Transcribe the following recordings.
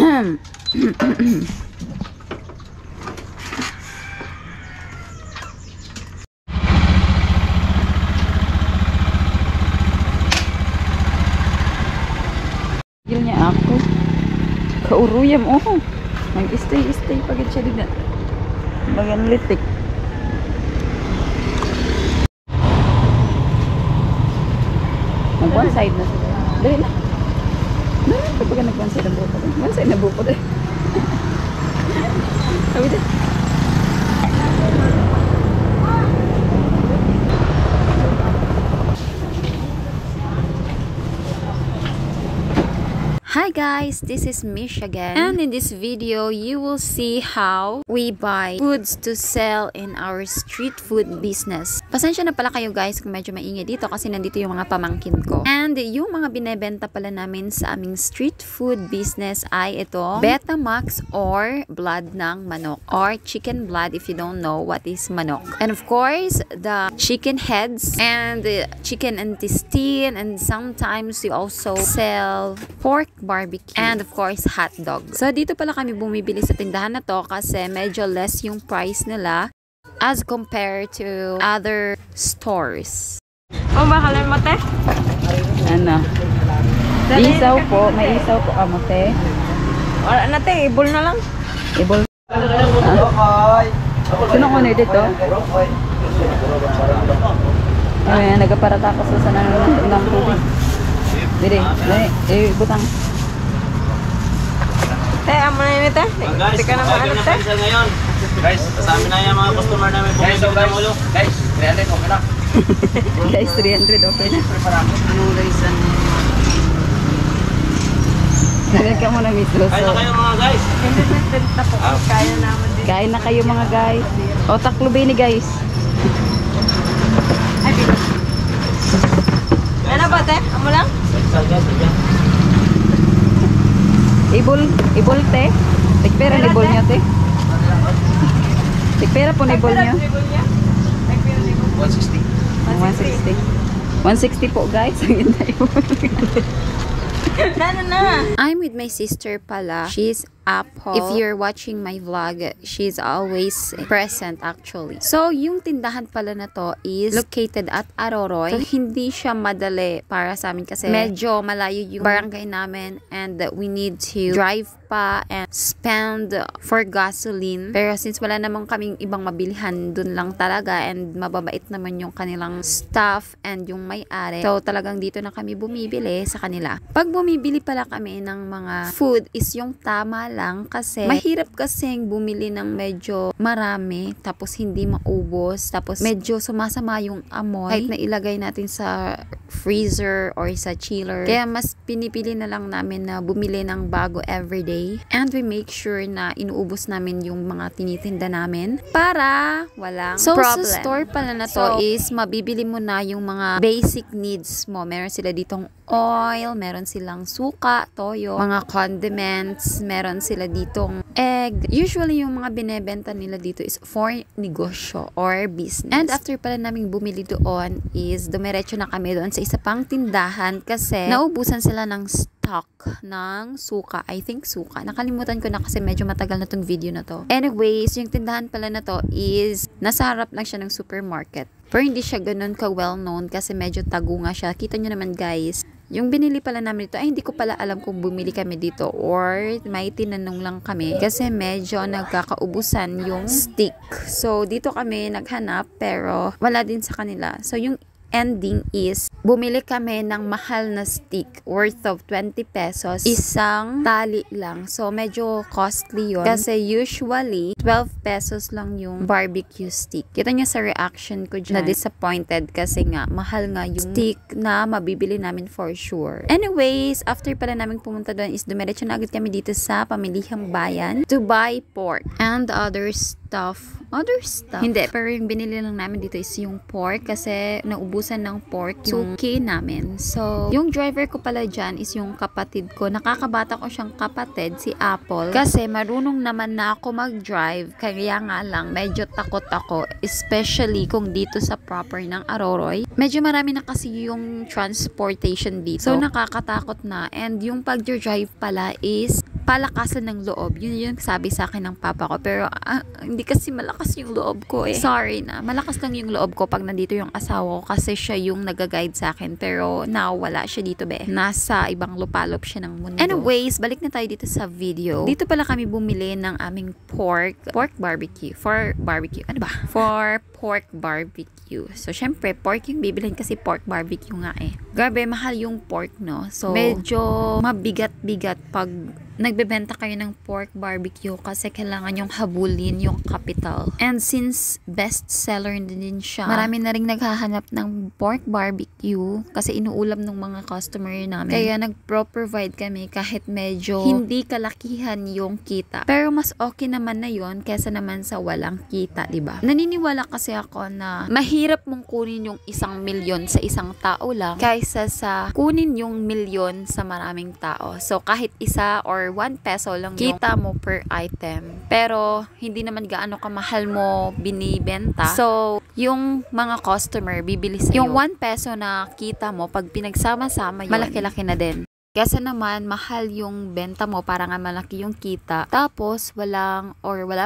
Gil niya ako. Kauruyam oh. Mag-stay pagit siya din. Bagan litik. One side na sila. Dali na. Kapag nag-one side na buko din. One side na buko din. Sabi din. Hi guys, this is Mish again, and in this video you will see how we buy foods to sell in our street food business. Pasensya na pala kayo guys kung medyo maingay dito kasi nandito yung mga pamangkin ko. And yung mga binebenta pala namin sa aming street food business ay ito, Betamax or blood ng manok, or chicken blood if you don't know what is manok. And of course, the chicken heads and the chicken intestine, and sometimes we also sell pork barbecue, and of course hot dog. So dito pala kami bumibili sa tindahan na to kasi medyo less yung price nila as compared to other stores. Oh, bakalan mo te? Ano? Isaw po, may isaw po kamote. Wala na te, ibol na lang. Ibol. Sino ko na dito? Ay, nagaparata ko sa ng tubig. Dili, butang. Te, amo na yun te. Hindi ka na maano te. Guys, kasama na yung mga customer namin po. Guys, guys, 300 okay na. Guys, 300 okay na. Anong guys? Ganyan ka muna, Miss Rosso. Kaya na kayo mga guys. Hindi na po. Kaya naman din. Kain na kayo mga guys. O, taklubini guys. Ay, bilis. Ano ba te? Amo lang? Ibol te. Tikpera ibol niya te. Tikpera po ibol niya. 160. 160 po guys. Na. I'm with my sister pala. She's Apple. If you're watching my vlog, she's always present actually. So, yung tindahan pala na to is located at Aroroy. So, hindi siya madali para sa amin kasi medyo malayo yung barangay namin and we need to drive pa and spend for gasoline. Pero since wala namang kaming ibang mabilihan, dun lang talaga, and mababait naman yung kanilang staff and yung may-ari. So, talagang dito na kami bumibili sa kanila. Pag bumibili pala kami ng mga food is yung tama lang kasi mahirap kasing bumili ng medyo marami tapos hindi maubos tapos medyo sumasama yung amoy kahit na ilagay natin sa freezer or sa chiller. Kaya mas pinipili na lang namin na bumili ng bago everyday, and we make sure na inuubos namin yung mga tinitinda namin para walang problem. Sa store pala na to is mabibili mo na yung mga basic needs mo. Meron sila ditong oil, meron silang suka, toyo, mga condiments, meron sila ditong egg. Usually, yung mga binebenta nila dito is for negosyo or business. And after pala namin bumili doon is dumiretso na kami doon sa isa pang tindahan kasi naubusan sila ng stock ng suka. I think suka. Nakalimutan ko na kasi medyo matagal na tong video na to. Anyways, yung tindahan pala na to is nasa harap lang siya ng supermarket. Pero hindi siya ganun ka well known kasi medyo tago nga siya. Kita nyo naman guys. Yung binili pala namin dito, ay hindi ko pala alam kung bumili kami dito or may tinanong lang kami kasi medyo nagkakaubusan yung stick. So, dito kami naghanap pero wala din sa kanila. So, yung ending is bumili kami ng mahal na stick worth of 20 pesos. Isang tali lang. So, medyo costly yun. Kasi usually, 12 pesos lang yung barbecue stick. Kita nyo sa reaction ko dyan, na disappointed kasi nga, mahal nga yung stick na mabibili namin for sure. Anyways, after pala namin pumunta doon is dumiretso na agad kami dito sa Pamilihang Bayan to buy pork and other stuff. Hindi, pero yung binili lang namin dito is yung pork kasi naubusan ng pork yung suki namin. So, yung driver ko pala dyan is yung kapatid ko. Nakakabata ko siyang kapatid, si Apple. Kasi marunong naman na ako mag-drive. Kaya nga lang, medyo takot ako. Especially kung dito sa proper ng Aroroy. Medyo marami na kasi yung transportation dito. So, nakakatakot na. And yung pag-drive pala is palakasan ng loob. Yun yung sabi sa akin ng papa ko. Pero hindi kasi malakas yung loob ko eh. Sorry na. Malakas lang yung loob ko pag nandito yung asawa ko kasi siya yung nag-guide sa akin. Pero now, wala siya dito be. Nasa ibang lupalop siya ng mundo. Anyways, balik na tayo dito sa video. Dito pala kami bumili ng aming pork barbecue. For barbecue. Ano ba? For pork barbecue. So, syempre, pork yung bibilhin kasi pork barbecue nga eh. Grabe, mahal yung pork, no? So, medyo mabigat-bigat pag nagbebenta kayo ng pork barbecue kasi kailangan yung habulin yung capital. And since best seller din siya, marami na rin naghahanap ng pork barbecue kasi inuulam ng mga customer namin. Kaya nagpro-provide kami kahit medyo hindi kalakihan yung kita. Pero mas okay naman na yon kesa naman sa walang kita, diba? Naniniwala kasi ako na mahirap mong kunin yung 1 milyon sa isang tao lang kaysa sa kunin yung milyon sa maraming tao. So kahit isa or 1 peso lang kita mo per item. Pero, hindi naman gaano kamahal mo binibenta. So, yung mga customer, bibili sa'yo. Yung 1 peso na kita mo, pag pinagsama-sama yun, malaki-laki na din. Kesa naman, mahal yung benta mo para nga malaki yung kita. Tapos, wala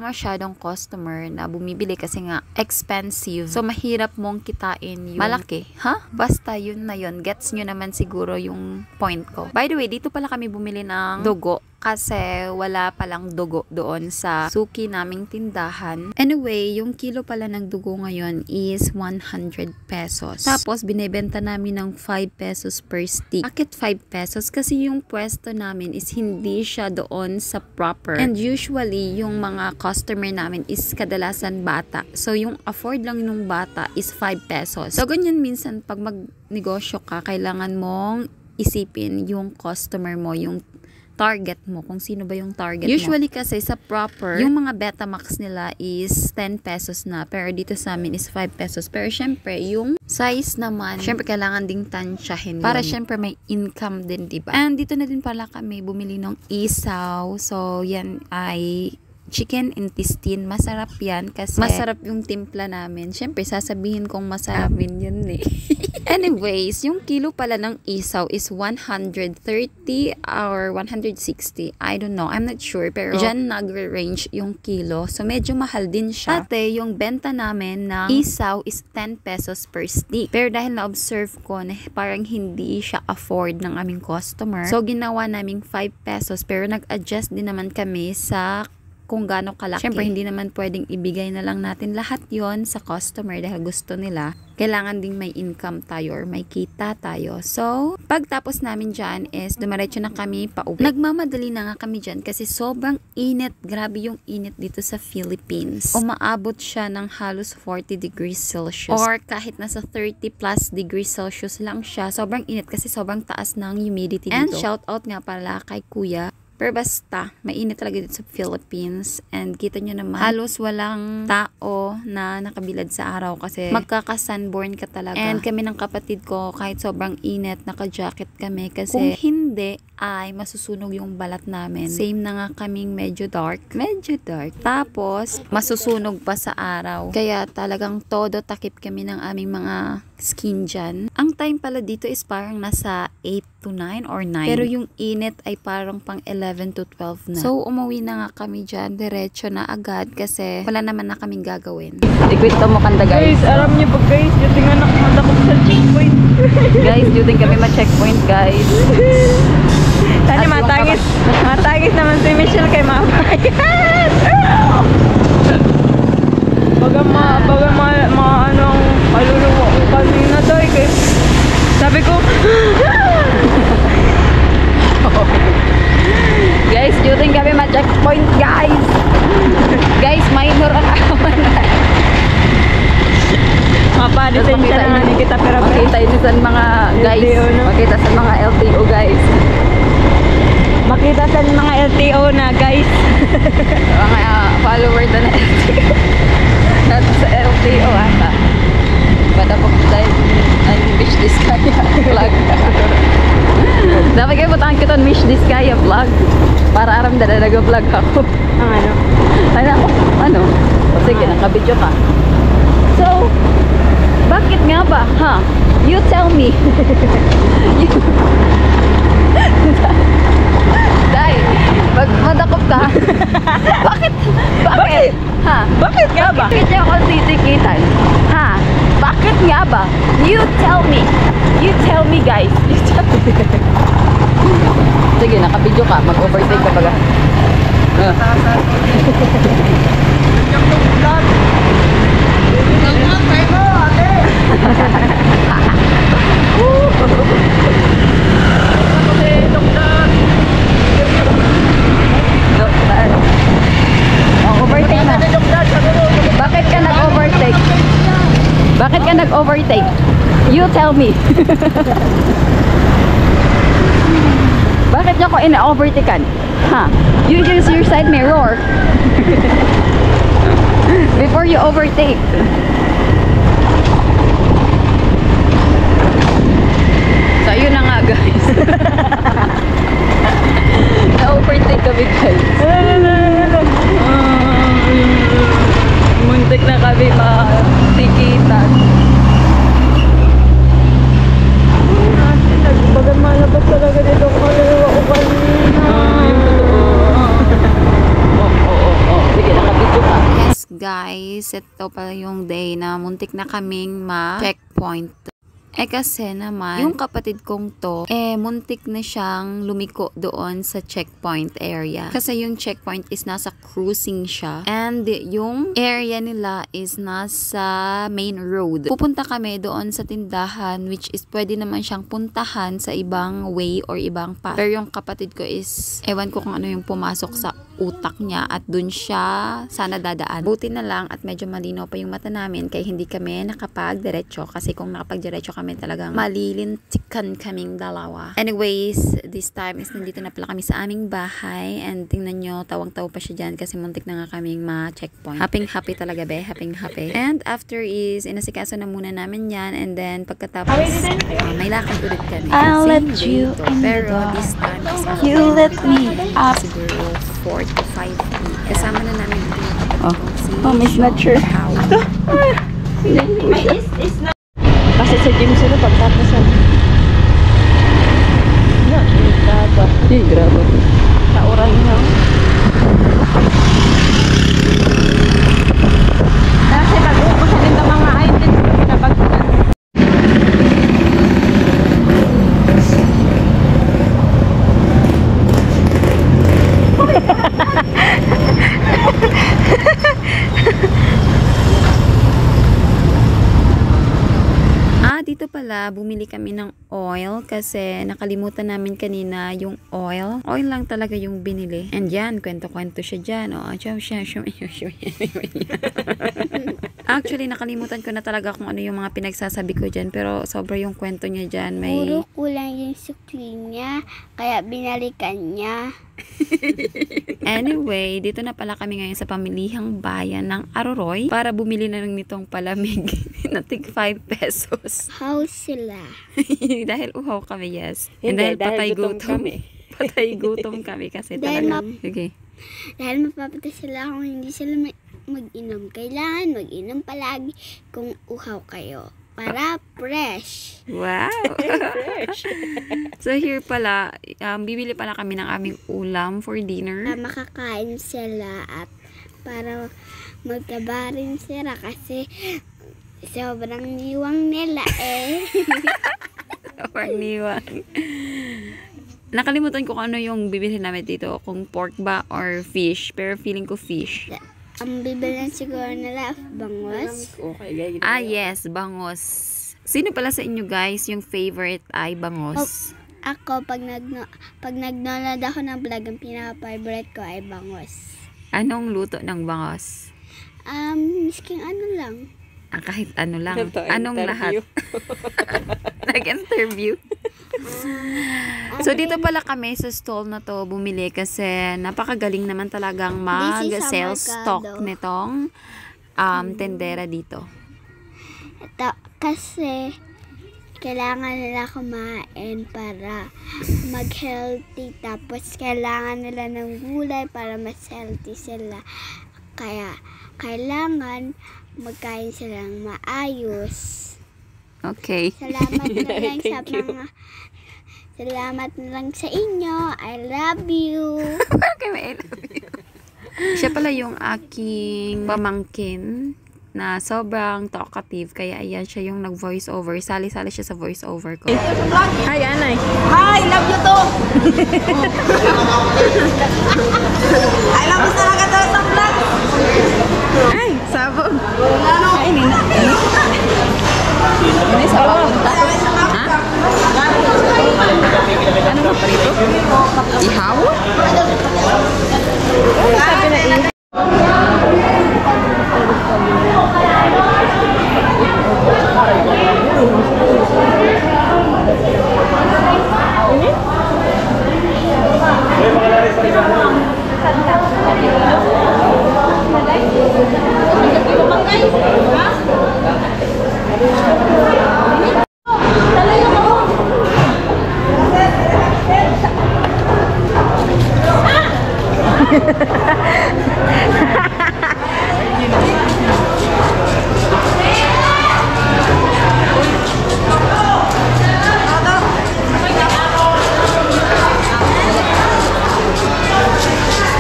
masyadong customer na bumibili kasi nga expensive. So, mahirap mong kitain yung malaki. Basta yun na yun. Gets nyo naman siguro yung point ko. By the way, dito pala kami bumili ng dugo. Kasi wala palang dugo doon sa suki naming tindahan. Anyway, yung kilo pala ng dugo ngayon is 100 pesos. Tapos, binebenta namin ng 5 pesos per stick. Bakit 5 pesos? Kasi yung pwesto namin is hindi siya doon sa proper. And usually, yung mga customer namin is kadalasan bata. So, yung afford lang ng bata is 5 pesos. So, ganyan minsan pag magnegosyo ka, kailangan mong isipin yung customer mo, yung target mo, kung sino ba yung target mo. Usually kasi sa proper, yung mga Betamax nila is 10 pesos na, pero dito sa amin is 5 pesos. Pero syempre, yung size naman, syempre kailangan ding tansyahin para syempre may income din, diba? And dito na din pala kami bumili ng isaw. So, yan ay chicken intestine. Masarap yan kasi masarap yung timpla namin. Syempre, sasabihin kong masarap yun eh. Anyways, yung kilo pala ng isaw is 130 or 160. I don't know. I'm not sure. Pero dyan nagre-range yung kilo. So, medyo mahal din siya. Ate, yung benta namin ng isaw is 10 pesos per stick. Pero dahil na-observe ko na parang hindi siya afford ng aming customer. So, ginawa naming 5 pesos. Pero nag-adjust din naman kami sa kung gaano kalaki. Siyempre, hindi naman pwedeng ibigay na lang natin lahat yon sa customer dahil gusto nila. Kailangan ding may income tayo or may kita tayo. So, pagtapos namin dyan is dumiretso na kami pauwi. Nagmamadali na nga kami dyan kasi sobrang init. Grabe yung init dito sa Philippines. Umaabot siya ng halos 40 degrees Celsius. Or kahit nasa 30 plus degrees Celsius lang siya. Sobrang init kasi sobrang taas ng humidity dito. And shout out nga pala kay Kuya. Pero basta, mainit talaga dito sa Philippines. And kita nyo naman, halos walang tao na nakabilad sa araw kasi magkaka-sunburn ka talaga. And kami ng kapatid ko, kahit sobrang init, naka-jacket kami kasi kung hindi, ay masusunog yung balat namin. Same na nga kaming medyo dark. Medyo dark. Tapos, masusunog pa sa araw. Kaya talagang todo takip kami ng aming mga skin dyan. Ang time pala dito is parang nasa 8 to 9 or 9. Pero yung init ay parang pang 11 to 12 na. So, umuwi na nga kami dyan. Diretso na agad kasi wala naman na kaming gagawin. Ikwento mo kanta guys. Guys, alam niyo ba guys, duting anak madakot sa checkpoint. Guys, duting kami ma-checkpoint guys. Sana matagis. Matagis naman si Michelle kay mabayad. Baga anong kaluluwa ko kanina doy kay sabi ko Guys, duting kami ma-checkpoint guys. Guys, minor ang awan. mapadesensya na nga ni kita pero makita ito sa mga guys. LTO, no? Makita sa mga LTO guys. makita sa mga LTO na guys. Mga follower na LTO. Not sa LTO ata. Bada po tayo ang Mish Diskaya vlog. Dapat kayo puntaan kita ang Mish Diskaya vlog. Para aram na nag-vlog ako. Ano? Ano? Sige, nakabidyo ka. So, bakit nga ba? Ha? You tell me. Dai, pag Sige, nakabidyo ka. Mag-overtake ka baga. Overtake na. Bakit ka nag-overtake? Bakit ka nag-overtake? You tell me. Bakit niyo ko ina-overtakean? Ha? You use your side mirror. Before you overtake. So, yun na nga guys. Na-overtake kami guys. Muntik na kami matikitan. Baga malabas talaga dito kung kaluluwa ko kanina. Yung totoo. Oo. Sige, nakabidyo ka. Yes guys, ito pala yung day na muntik na kaming ma-checkpoint. Kasi naman, yung kapatid kong to, muntik na siyang lumiko doon sa checkpoint area. Kasi yung checkpoint is nasa cruising siya. And yung area nila is nasa main road. Pupunta kami doon sa tindahan, which is pwede naman siyang puntahan sa ibang way or ibang path. Pero yung kapatid ko is, ewan ko kung ano yung pumasok sa utak niya at dun siya sana dadaan. Buti na lang at medyo malinaw pa yung mata namin kaya hindi kami nakapag-diretso kasi kung nakapag-diretso kami talagang malilintikan kaming dalawa. Anyways, this time is nandito na pala kami sa aming bahay and tingnan nyo, tawang-taw pa siya dyan kasi muntik na nga kaming ma-checkpoint. Happy talaga be, happy. And after is inasikaso na muna namin yan and then pagkatapos may lakad ulit kami. I'll let you in pero the this time is You let me up. siguro 4 to 5 feet. Kasama na namin dito yung kapatid ko si Miss Nature. Kasi sa gym sila pagtapos yan. Grabe. Nauran niya. Kasi bago ko sa mga items na pinabagyan. Dito pala, bumili kami ng oil kasi nakalimutan namin kanina yung oil. Oil lang talaga yung binili. And yan, kwento-kwento siya dyan. Actually, nakalimutan ko na talaga kung ano yung mga pinagsasabi ko dyan. Pero sobra yung kwento niya dyan. Puro kulang yung sukli niya, kaya binalikan niya. Anyway, dito na pala kami ngayon sa pamilihang bayan ng Aroroy para bumili na lang nitong palamig na tig 5 pesos. How sila? Dahil uhaw kami, yes. And dahil patay gutom kami. Patay gutom kami kasi talagang... Okay. Dahil mapapatay sila kung hindi sila mag-inom. Kailangan mag-inom palagi kung uhaw kayo. Para fresh. Wow! Fresh! So here pala, bibili pala kami ng aming ulam for dinner. Para makakain sila at para magtaba rin sila kasi sobrang niwang nila Sobrang niwang. Nakalimutan ko kung ano yung bibili namin dito. Kung pork ba or fish. Pero feeling ko fish. Ang bibilan siguro nila bangos. Yes, bangos. Sino pala sa inyo guys yung favorite ay bangos? Ako, pag nag-download ako ng vlog, ang pinaka-favorite ko ay bangos. Anong luto ng bangos? Misking ano lang. Kahit ano lang. Anong lahat? Nag-interview. So, dito pala kami sa stall na to bumili kasi napakagaling naman talagang mag-sales stock nitong tendera dito. Kasi kailangan nila kumain para mag-healthy. Tapos kailangan nila ng gulay para mas healthy sila. Kaya kailangan magkain silang maayos. Okay. Salamat na lang sa inyo. I love you. Okay, I love you. Siya pala yung aking pamangkin. na sobrang talkative. Kaya ayan siya yung nag-voice over. Sali-sali siya sa voice over ko. Hi, Anay. Hi, love you too. I love you talaga to sa vlog. Ay, sabog. Ay, nina. Ini sabog. Ha? Ano ba prito? Ihaw? Sabi na ihaw.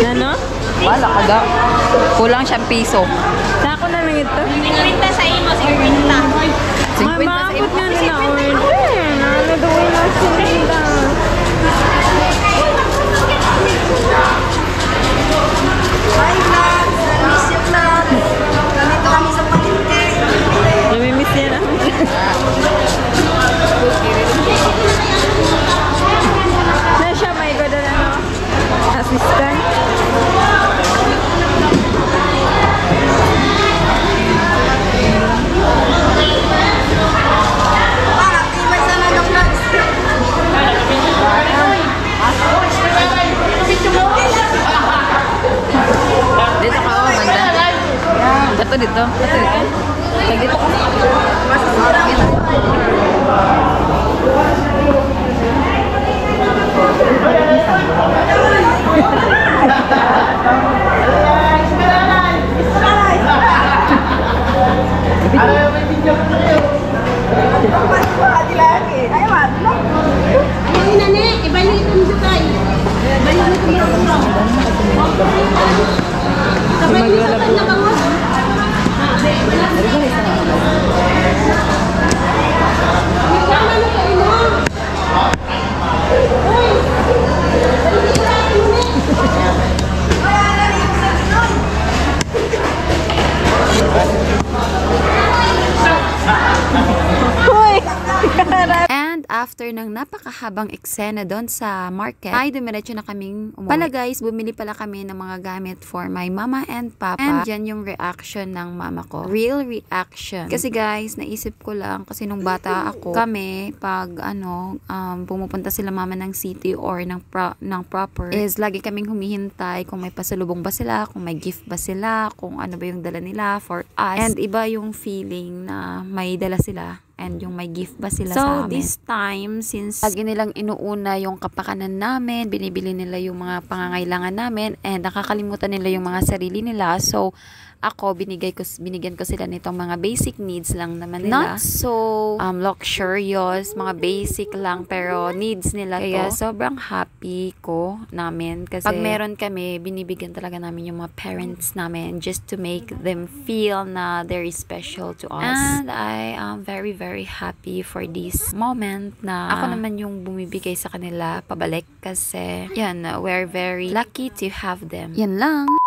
Ano? Wala ka daw. Kulang siyang piso. Sako na lang ito. 50 sa imo, 50. Maabot nga nila order. Ano gawin na sila? Hi vlog! Miss you vlog! Ganito kami sa palengke. Namimiss yan ah. Na siya, may god na ano? Assistant. Tibay sana ng vlogs. Dito ka, oh, banda. Dito, dito. Dito ka. And after ng napakahabang eksena doon sa market, ay dumiretso na kaming umuwi. Pala guys, bumili pala kami ng mga gamit for my mama and papa. And yan yung reaction ng mama ko. Real reaction. Kasi guys, naisip ko lang, kasi nung bata ako, kami, pag pumupunta sila mama ng city or ng proper, is lagi kaming humihintay kung may pasalubong ba sila, kung may gift ba sila, kung ano ba yung dala nila for us. And iba yung feeling na may dala sila and yung may gift ba sila sa amin. So, this time, since lagi nilang inuuna yung kapakanan namin, binibili nila yung mga pangangailangan namin, and nakakalimutan nila yung mga sarili nila. So, ako, binigyan ko sila nitong mga basic needs lang naman nila. Not so luxurious, mga basic lang, pero needs nila to. Kaya sobrang happy ko namin. Kasi pag meron kami, binibigyan talaga namin yung mga parents namin just to make them feel na they're special to us. And I am very, very happy for this moment na ako naman yung bumibigay sa kanila pabalik. Kasi, yan, we're very lucky to have them. Yan lang.